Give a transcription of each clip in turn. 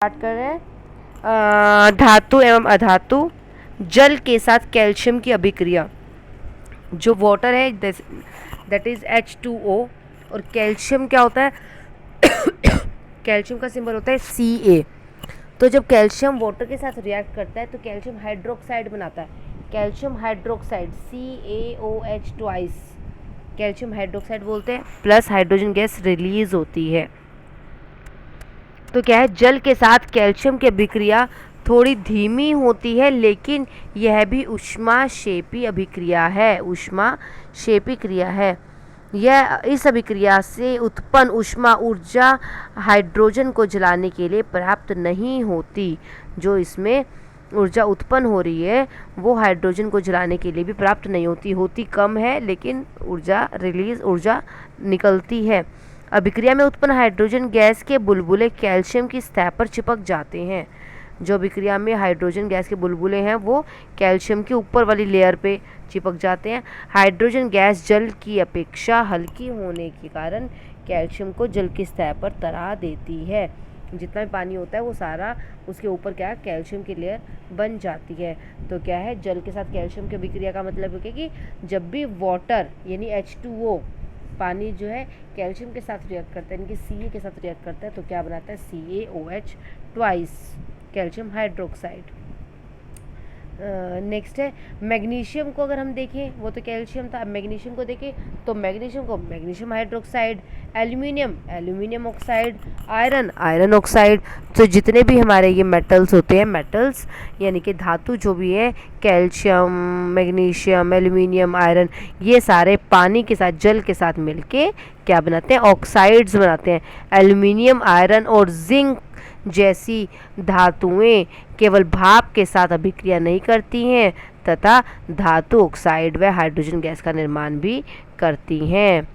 Start कर रहे हैं। धातु एवं अधातु जल के साथ कैल्शियम की अभिक्रिया। जो वाटर है दैट इज H2O और कैल्शियम क्या होता है कैल्शियम का सिंबल होता है Ca। तो जब कैल्शियम वाटर के साथ रिएक्ट करता है तो कैल्शियम हाइड्रोक्साइड बनाता है। Calcium hydroxide CaOH twice calcium hydroxide बोलते हैं, प्लस हाइड्रोजन गैस रिलीज होती है। तो क्या है, जल के साथ कैल्शियम की अभिक्रिया थोड़ी धीमी होती है, लेकिन यह भी ऊष्माक्षेपी अभिक्रिया है। ऊष्माक्षेपी क्रिया है। यह इस अभिक्रिया से उत्पन्न ऊष्मा ऊर्जा हाइड्रोजन को जलाने के लिए पर्याप्त नहीं होती। जो इसमें ऊर्जा उत्पन्न हो रही है वो हाइड्रोजन को जलाने के लिए भी पर्याप्त नहीं होती कम है, लेकिन ऊर्जा निकलती है। अभिक्रिया में उत्पन्न हाइड्रोजन गैस के बुलबुले कैल्शियम की सतह पर चिपक जाते हैं। जो अभिक्रिया में हाइड्रोजन गैस के बुलबुले हैं वो कैल्शियम के ऊपर वाली लेयर पे चिपक जाते हैं। हाइड्रोजन गैस जल की अपेक्षा हल्की होने के कारण कैल्शियम को जल की सतह पर तरा देती है। जितना भी पानी होता है वो सारा उसके ऊपर क्या कैल्शियम की लेयर बन जाती है। तो क्या है, जल के साथ कैल्शियम की अभिक्रिया का मतलब है कि जब भी वाटर यानी H2O पानी जो है कैल्शियम के साथ रिएक्ट करता है, इनके Ca के साथ रिएक्ट करता है तो क्या बनाता है CaOH twice calcium hydroxide. Next है मैग्नीशियम को अगर हम देखें, वो तो कैल्शियम था। अब मैग्नीशियम को देखें तो मैग्नीशियम को magnesium hydroxide, aluminium oxide, iron oxide. तो जितने भी हमारे ये मेटल्स होते हैं, मेटल्स यानी कि धातु जो भी है, कैल्शियम, मैग्नीशियम, एल्यूमिनियम, आयरन, ये सारे पानी के साथ जल के साथ मिलके क्या बनाते हैं, ऑक्साइड्स बनाते हैं। एल्यूमिनियम, आयरन और जिंक जैसी धातुएं केवल भाप के साथ अभिक्रिया नहीं करती हैं तथा धातु ऑक्साइड व हाइड्रोजन गैस का निर्माण भी करती हैं।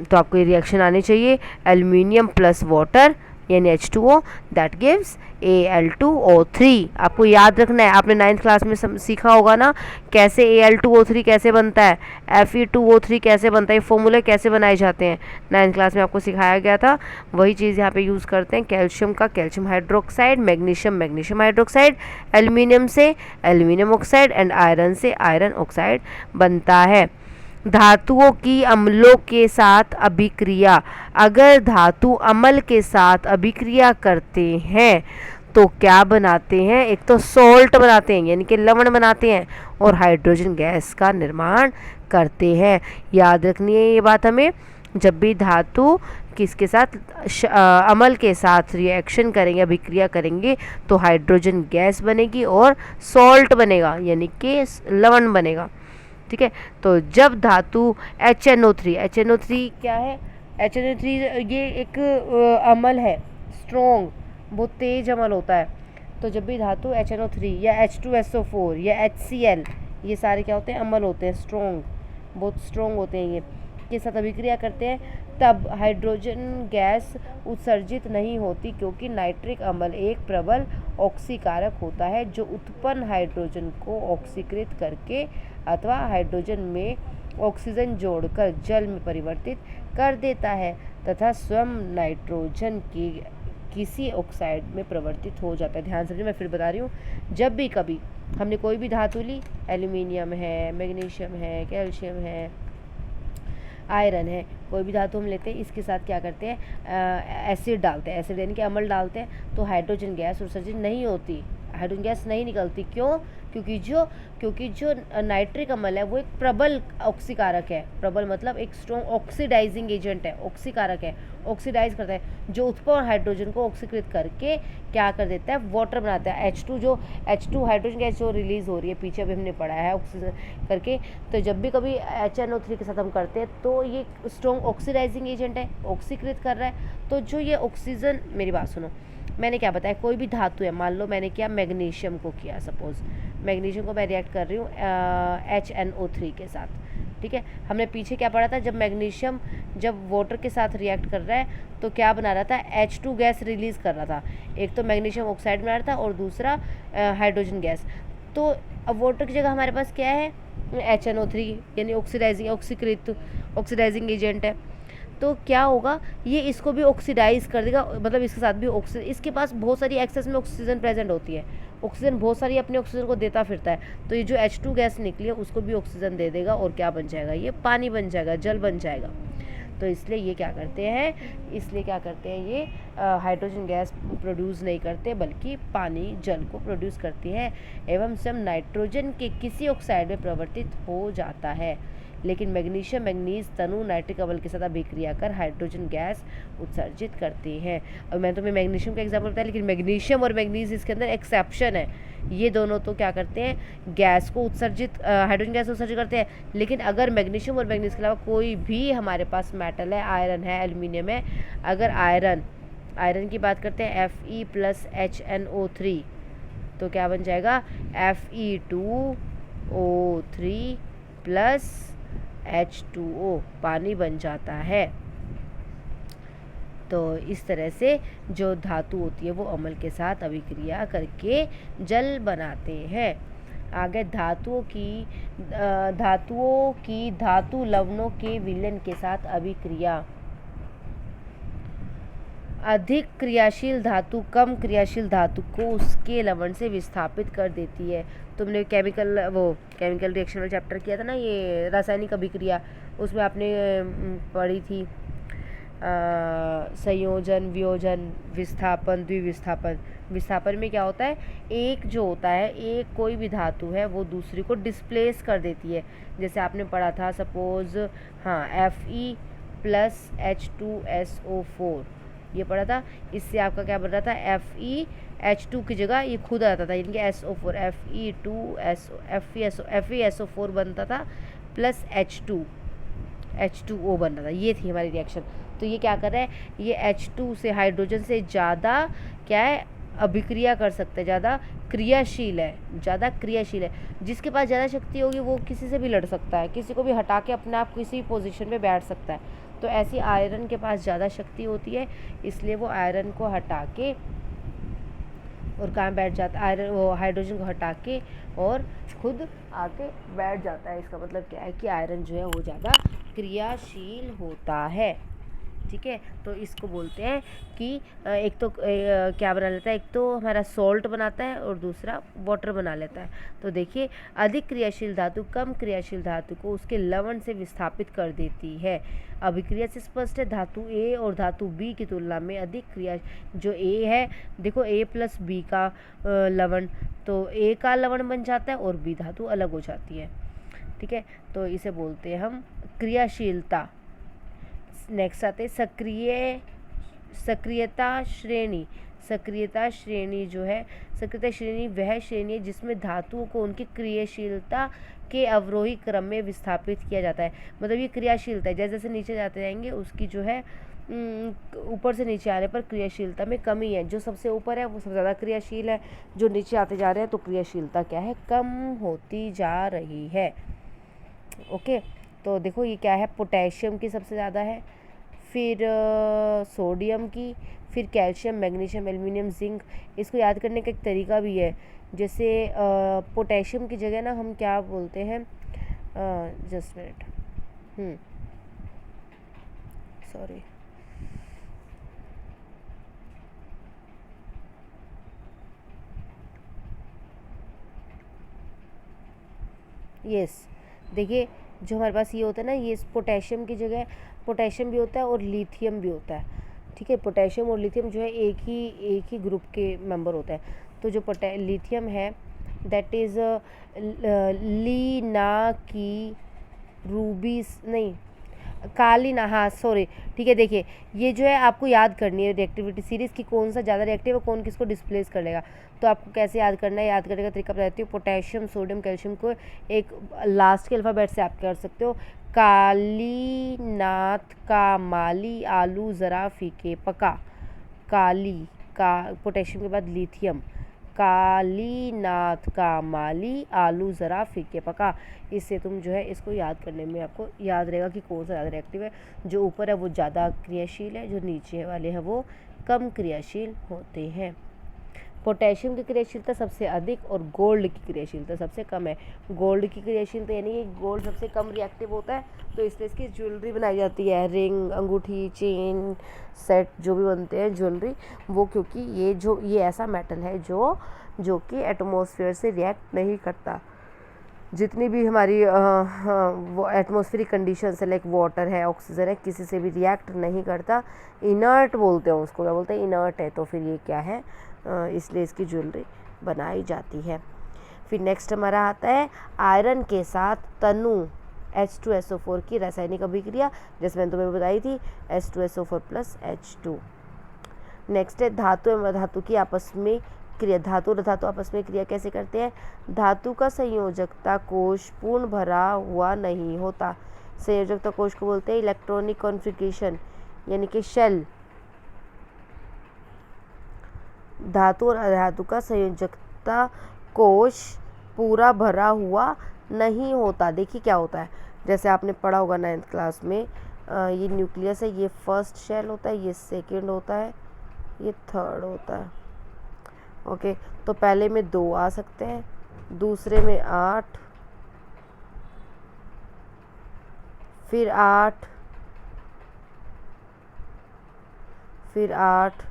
तो आपको ये रिएक्शन आनी चाहिए। एल्यूमिनियम प्लस वाटर यानी H2O दैट गिव्स Al2O3। आपको याद रखना है, आपने 9th क्लास में सीखा होगा ना कैसे Al2O3 कैसे बनता है, Fe2O3 कैसे बनता है, फॉर्मूले कैसे बनाए जाते हैं। 9th क्लास में आपको सिखाया गया था, वही चीज़ यहाँ पे यूज़ करते हैं। कैल्शियम का calcium hydroxide, magnesium hydroxide, aluminium से एल्यूमिनियम ऑक्साइड एंड आयरन से आयरन ऑक्साइड बनता है। धातुओं की अम्लों के साथ अभिक्रिया। अगर धातु अम्ल के साथ अभिक्रिया करते हैं तो क्या बनाते हैं, एक तो सॉल्ट बनाते हैं यानी कि लवण बनाते हैं और हाइड्रोजन गैस का निर्माण करते हैं। याद रखनी है ये बात हमें, जब भी धातु किसके साथ अम्ल के साथ रिएक्शन करेंगे, अभिक्रिया करेंगे तो हाइड्रोजन गैस बनेगी और सॉल्ट बनेगा यानी कि लवण बनेगा। ठीक है, तो जब धातु HNO3 क्या है, HNO3 ये एक अम्ल है, स्ट्रॉन्ग, बहुत तेज अम्ल होता है। तो जब भी धातु HNO3 या H2SO4 या HCl, ये सारे क्या होते हैं, अम्ल होते हैं, स्ट्रॉन्ग, बहुत स्ट्रॉन्ग होते हैं, ये के साथ अभिक्रिया करते हैं तब हाइड्रोजन गैस उत्सर्जित नहीं होती, क्योंकि नाइट्रिक अम्ल एक प्रबल ऑक्सीकारक होता है जो उत्पन्न हाइड्रोजन को ऑक्सीकृत करके अथवा हाइड्रोजन में ऑक्सीजन जोड़कर जल में परिवर्तित कर देता है तथा स्वयं नाइट्रोजन की किसी ऑक्साइड में परिवर्तित हो जाता है। ध्यान समझिए, मैं फिर बता रही हूँ, जब भी कभी हमने कोई भी धातु ली, एल्यूमिनियम है, मैग्नीशियम है, कैल्शियम है, आयरन है, कोई भी धातु हम लेते हैं, इसके साथ क्या करते हैं, एसिड डालते हैं, एसिड यानी कि अम्ल डालते हैं तो हाइड्रोजन गैस उत्सर्जित नहीं होती, हाइड्रोजन गैस नहीं निकलती। क्यों? क्योंकि जो नाइट्रिक अम्ल है वो एक प्रबल ऑक्सीकारक है। प्रबल मतलब एक स्ट्रॉन्ग ऑक्सीडाइजिंग एजेंट है, ऑक्सीकारक है, ऑक्सीडाइज करता है, जो उत्पन्न हाइड्रोजन को ऑक्सीकृत करके क्या कर देता है, वाटर बनाता है। H2 हाइड्रोजन गैस जो रिलीज हो रही है, पीछे अभी हमने पढ़ा है ऑक्सीजन करके। तो जब भी कभी HNO3 के साथ हम करते हैं तो ये स्ट्रॉन्ग ऑक्सीडाइजिंग एजेंट है, ऑक्सीकृत कर रहा है। तो जो ये ऑक्सीजन, मेरी बात सुनो, मैंने क्या बताया, कोई भी धातु है, मान लो मैंने किया मैग्नीशियम को किया, सपोज मैग्नीशियम को मैं रिएक्ट कर रही हूँ HNO3 के साथ। ठीक है, हमने पीछे क्या पढ़ा था, जब मैग्नीशियम जब वाटर के साथ रिएक्ट कर रहा है तो क्या बना रहा था, H2 गैस रिलीज कर रहा था। एक तो मैग्नीशियम ऑक्साइड बना रहा था और दूसरा हाइड्रोजन गैस। तो अब वाटर की जगह हमारे पास क्या है, HNO3 यानी ऑक्सीकृत ऑक्सीडाइजिंग एजेंट है। तो क्या होगा, ये इसको भी ऑक्सीडाइज कर देगा, मतलब इसके साथ भी ऑक्सीजन, इसके पास बहुत सारी एक्सेस में ऑक्सीजन प्रेजेंट होती है, ऑक्सीजन बहुत सारी अपने ऑक्सीजन को देता फिरता है, तो ये जो H2 गैस निकली है उसको भी ऑक्सीजन दे देगा और क्या बन जाएगा, ये पानी बन जाएगा, जल बन जाएगा। तो इसलिए ये क्या करते हैं, ये हाइड्रोजन गैस प्रोड्यूस नहीं करते बल्कि पानी जल को प्रोड्यूस करती है एवं स्वयं नाइट्रोजन के किसी ऑक्साइड में परिवर्तित हो जाता है। लेकिन मैग्नीशियम मैंगनीज तनु नाइट्रिक अम्ल के साथ अभिक्रिया कर हाइड्रोजन गैस उत्सर्जित करती हैं। और मैं तुम्हें मैग्नीशियम का एग्जाम्पल बताया, लेकिन मैग्नीशियम और मैंगनीज इसके अंदर एक्सेप्शन है। ये दोनों तो क्या करते हैं, गैस को उत्सर्जित, हाइड्रोजन गैस उत्सर्जित करते हैं। लेकिन अगर मैग्नीशियम और मैंगनीज के अलावा कोई भी हमारे पास मेटल है, आयरन है, एल्यूमिनियम है, अगर आयरन की बात करते हैं Fe+HNO3, तो क्या बन जाएगा, Fe2O3 प्लस H2O, पानी बन जाता है। तो इस तरह से जो धातु होती है वो अम्ल के साथ अभिक्रिया करके जल बनाते हैं। आगे धातुओं की धातु लवणों के विलयन के साथ अभिक्रिया। अधिक क्रियाशील धातु कम क्रियाशील धातु को उसके लवण से विस्थापित कर देती है। तुमने केमिकल रिएक्शन वाला चैप्टर किया था ना, ये रासायनिक अभिक्रिया, उसमें आपने पढ़ी थी संयोजन, वियोजन, विस्थापन, द्विविस्थापन। विस्थापन में क्या होता है, एक जो होता है, एक कोई भी धातु है वो दूसरी को डिस्प्लेस कर देती है। जैसे आपने पढ़ा था सपोज, हाँ, Fe+H2SO4 ये पढ़ा था। इससे आपका क्या बन रहा था, FeH2 की जगह ये खुद आता था, यानी कि SO4, FeSO4 बनता था प्लस H2O बन रहा था। ये थी हमारी रिएक्शन। तो ये क्या कर रहा है, ये H2 से हाइड्रोजन से ज़्यादा क्या है, अभिक्रिया कर सकते हैं, ज़्यादा क्रियाशील है। जिसके पास ज़्यादा शक्ति होगी वो किसी से भी लड़ सकता है, किसी को भी हटा के अपने आप किसी पोजीशन में बैठ सकता है। तो ऐसी आयरन के पास ज़्यादा शक्ति होती है, इसलिए वो आयरन को हटा के और कहाँ बैठ जाता है, आयरन वो हाइड्रोजन को हटा के और खुद आके बैठ जाता है। इसका मतलब क्या है कि आयरन जो है वो ज़्यादा क्रियाशील होता है। ठीक है, तो इसको बोलते हैं कि एक तो क्या बना लेता है, एक तो हमारा सॉल्ट बनाता है और दूसरा वाटर बना लेता है। तो देखिए, अधिक क्रियाशील धातु कम क्रियाशील धातु को उसके लवण से विस्थापित कर देती है। अभिक्रिया से स्पष्ट है, धातु A और धातु B की तुलना में अधिक क्रिया, जो A है, देखो A+B का लवण, तो A का लवण बन जाता है और B धातु अलग हो जाती है। ठीक है, तो इसे बोलते हैं हम क्रियाशीलता। नेक्स्ट आते सक्रियता श्रेणी। सक्रियता श्रेणी जो है, सक्रियता श्रेणी वह श्रेणी है जिसमें धातुओं को उनकी क्रियाशीलता के अवरोही क्रम में विस्थापित किया जाता है। मतलब ये क्रियाशीलता है, जैसे जैसे नीचे जाते जाएंगे उसकी जो है ऊपर से नीचे आने पर क्रियाशीलता में कमी है। जो सबसे ऊपर है वो सबसे ज़्यादा क्रियाशील है, जो नीचे आते जा रहे हैं तो क्रियाशीलता क्या है, कम होती जा रही है। ओके, तो देखो ये क्या है, पोटेशियम की सबसे ज़्यादा है, फिर सोडियम की, फिर कैल्शियम, मैग्नीशियम, एल्युमिनियम, जिंक। इसको याद करने का एक तरीका भी है, जैसे पोटेशियम की जगह ना हम क्या बोलते हैं, जस्ट मिनट, सॉरी, यस, देखिए जो हमारे पास ये होता है ना, ये पोटेशियम की जगह पोटेशियम भी होता है और लिथियम भी होता है। ठीक है, पोटेशियम और लिथियम जो है एक ही ग्रुप के मेंबर होते हैं। तो जो लिथियम है दैट इज़ लीना की रूबीस नहीं काली ना, हाँ सॉरी, ठीक है। देखिए ये जो है आपको याद करनी है रिएक्टिविटी सीरीज़ की, कौन सा ज़्यादा रिएक्टिव है, कौन किसको डिस्प्लेस कर लेगा। तो आपको कैसे याद करना है, याद करने का तरीका बताती हूँ। पोटेशियम, सोडियम, कैल्शियम को एक लास्ट के अल्फ़ाबेट से आप कर सकते हो, कालीनाथ का माली आलू ज़रा फीके पका। काली का पोटेशियम के बाद लिथियम, कालीनाथ का माली आलू ज़रा फीके पका। इससे तुम जो है इसको याद करने में आपको याद रहेगा कि कौन सा ज़्यादा रिएक्टिव है। जो ऊपर है वो ज़्यादा क्रियाशील है, जो नीचे वाले हैं वो कम क्रियाशील होते हैं। पोटेशियम की क्रियाशीलता सबसे अधिक और गोल्ड की क्रियाशीलता सबसे कम है। गोल्ड की क्रियाशीलता यानी गोल्ड सबसे कम रिएक्टिव होता है, तो इसलिए इसकी ज्वेलरी बनाई जाती है, रिंग, अंगूठी, चेन, सेट जो भी बनते हैं ज्वेलरी, वो क्योंकि ये ऐसा मेटल है जो कि एटमॉस्फेयर से रिएक्ट नहीं करता। जितनी भी हमारी वो एटमॉस्फेरिक कंडीशंस है, लाइक वाटर है, ऑक्सीजन है, किसी से भी रिएक्ट नहीं करता, इनर्ट बोलते हैं उसको, क्या बोलते हैं, इनर्ट है, तो फिर ये क्या है, इसलिए इसकी ज्वेलरी बनाई जाती है। फिर नेक्स्ट हमारा आता है आयरन के साथ तनु H2SO4 की रासायनिक अभिक्रिया, जैसे मैंने तुम्हें बताई थी, H2SO4 + H2। नेक्स्ट है धातु एवं धातु की आपस में क्रिया। धातु और धातु आपस में क्रिया कैसे करते हैं? धातु का संयोजकता कोश पूर्ण भरा हुआ नहीं होता। संयोजकता कोश को बोलते हैं इलेक्ट्रॉनिक कॉन्फ़िगरेशन, यानी कि शेल। धातु और अधातु का संयोजकता कोश पूरा भरा हुआ नहीं होता। देखिए क्या होता है, जैसे आपने पढ़ा होगा 9th क्लास में, ये न्यूक्लियस है, ये फर्स्ट शेल होता है, ये सेकंड होता है, ये थर्ड होता है। ओके, तो पहले में 2 आ सकते हैं, दूसरे में 8, फिर 8, फिर 8,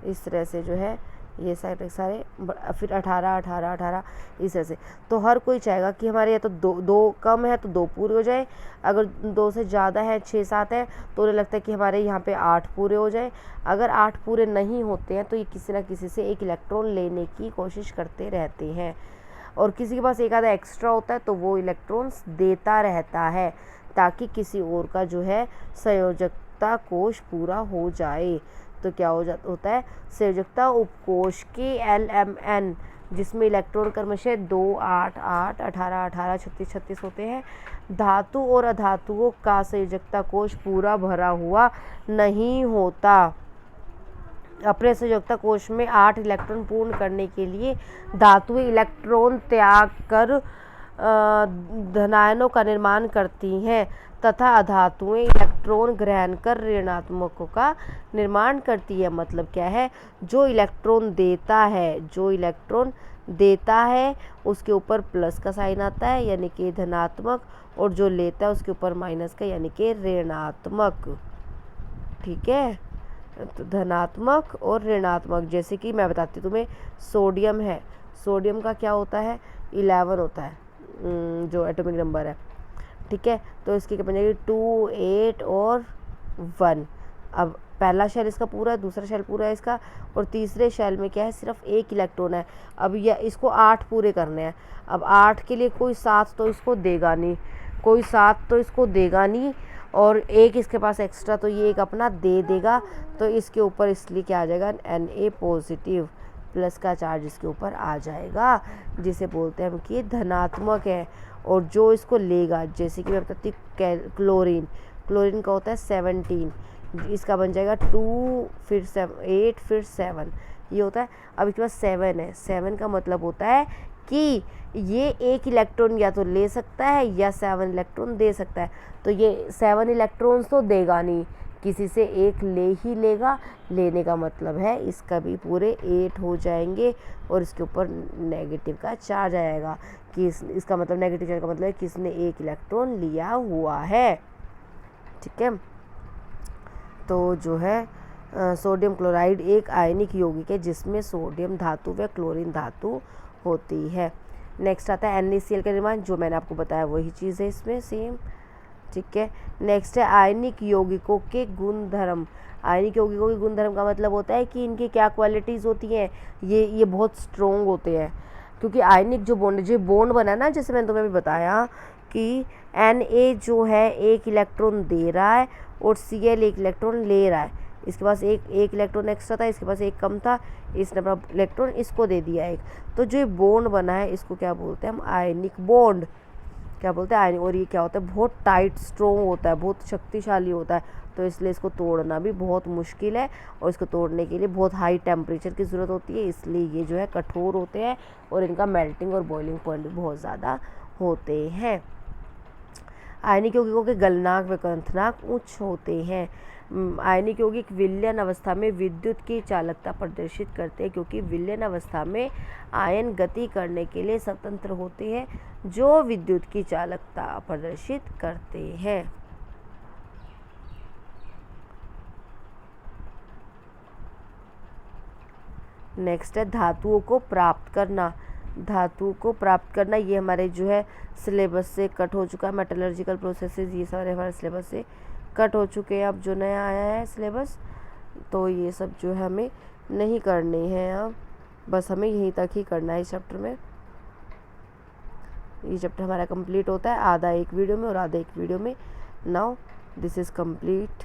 इस तरह से जो है ये सारे फिर 18, 18, 18, इस तरह से। तो हर कोई चाहेगा कि हमारे या तो दो कम है तो 2 पूरे हो जाए, अगर 2 से ज़्यादा है, 6, 7 है, तो उन्हें लगता है कि हमारे यहाँ पे 8 पूरे हो जाए। अगर 8 पूरे नहीं होते हैं तो ये किसी ना किसी से एक इलेक्ट्रॉन लेने की कोशिश करते रहते हैं, और किसी के पास एक आधा एक्स्ट्रा होता है तो वो इलेक्ट्रॉन्स देता रहता है, ताकि किसी और का जो है संयोजकता कोश पूरा हो जाए। तो क्या होता है, संयोजकता उपकोश के LMN, जिसमें इलेक्ट्रॉन क्रमशः 2, 8, 8, 18, 18, 36, 36 होते हैं। धातु और अधातुओं का संयोजकता कोश पूरा भरा हुआ नहीं होता। अपने संयोजकता कोश में 8 इलेक्ट्रॉन पूर्ण करने के लिए धातुएं इलेक्ट्रॉन त्याग कर धनायनों का निर्माण करती हैं, तथा अधातुएं इलेक्ट्रॉन ग्रहण कर ऋणात्मकों का निर्माण करती है। मतलब क्या है, जो इलेक्ट्रॉन देता है उसके ऊपर प्लस का साइन आता है, यानी कि धनात्मक, और जो लेता है उसके ऊपर माइनस का, यानी कि ऋणात्मक। ठीक है, तो धनात्मक और ऋणात्मक, जैसे कि मैं बताती हूँ तुम्हें, सोडियम है, सोडियम का क्या होता है, 11 होता है जो एटॉमिक नंबर है। ठीक है, तो इसकी क्या बन जाएगी, 2, 8 और 1। अब पहला शेल इसका पूरा है, दूसरा शेल पूरा है इसका, और तीसरे शेल में क्या है, सिर्फ 1 इलेक्ट्रॉन है। अब यह इसको 8 पूरे करने हैं। अब 8 के लिए कोई 7 तो इसको देगा नहीं, और 1 इसके पास एक्स्ट्रा, तो ये एक अपना दे देगा, तो इसके ऊपर इसलिए क्या आ जाएगा, Na पॉजिटिव, प्लस का चार्ज इसके ऊपर आ जाएगा, जिसे बोलते हैं हम कि धनात्मक है। और जो इसको लेगा, जैसे कि मैं बताती हूँ, क्लोरीन का होता है 17, इसका बन जाएगा 2, फिर 8, फिर 7, ये होता है। अब इसके पास 7 है, 7 का मतलब होता है कि ये 1 इलेक्ट्रॉन या तो ले सकता है या 7 इलेक्ट्रॉन दे सकता है। तो ये 7 इलेक्ट्रॉन्स तो देगा नहीं, किसी से 1 ले ही लेगा। लेने का मतलब है इसका भी पूरे 8 हो जाएंगे, और इसके ऊपर नेगेटिव का चार्ज आएगा, कि इसका मतलब नेगेटिव चार्ज का मतलब है कि इसने 1 इलेक्ट्रॉन लिया हुआ है। ठीक है, तो जो है सोडियम क्लोराइड एक आयनिक यौगिक है, जिसमें सोडियम धातु व क्लोरीन धातु होती है। नेक्स्ट आता है NaCl का निर्माण, जो मैंने आपको बताया वही चीज़ है इसमें सेम। ठीक है, नेक्स्ट है आयनिक यौगिकों के गुणधर्म। आयनिक यौगिकों के गुणधर्म का मतलब होता है कि इनकी क्या क्वालिटीज़ होती हैं, ये बहुत स्ट्रोंग होते हैं, क्योंकि आयनिक जो बॉन्ड बना है ना, जैसे मैंने तुम्हें भी बताया कि Na जो है 1 इलेक्ट्रॉन दे रहा है और Cl 1 इलेक्ट्रॉन ले रहा है। इसके पास एक इलेक्ट्रॉन एक्स्ट्रा था, इसके पास 1 कम था, इसने अपना इलेक्ट्रॉन इसको दे दिया 1। तो जो बॉन्ड बना है इसको क्या बोलते हैं हम, आयनिक बॉन्ड, क्या बोलते हैं आयनिक। और ये क्या होता है, बहुत टाइट स्ट्रोंग होता है, बहुत शक्तिशाली होता है, तो इसलिए इसको तोड़ना भी बहुत मुश्किल है, और इसको तोड़ने के लिए बहुत हाई टेम्परेचर की ज़रूरत होती है, इसलिए ये जो है कठोर होते हैं, और इनका मेल्टिंग और बॉइलिंग पॉइंट भी बहुत ज़्यादा होते हैं। आयनिक यौगिकों के गलनांक व क्वथनांक उच्च होते हैं। आयनिक यौगिक विलयन अवस्था में विद्युत की चालकता प्रदर्शित करते हैं, क्योंकि विलयन अवस्था में आयन गति करने के लिए स्वतंत्र होते हैं जो विद्युत की चालकता प्रदर्शित करते हैं। नेक्स्ट है धातुओं को प्राप्त करना। धातु को प्राप्त करना ये हमारे जो है सिलेबस से कट हो चुका है। मेटलर्जिकल प्रोसेसेस ये सारे हमारे सिलेबस से कट हो चुके हैं। अब जो नया आया है सिलेबस, तो ये सब जो है हमें नहीं करने हैं। अब बस हमें यहीं तक ही करना है इस चैप्टर में। ये चैप्टर हमारा कंप्लीट होता है, आधा एक वीडियो में और आधा एक वीडियो में। Now this is complete.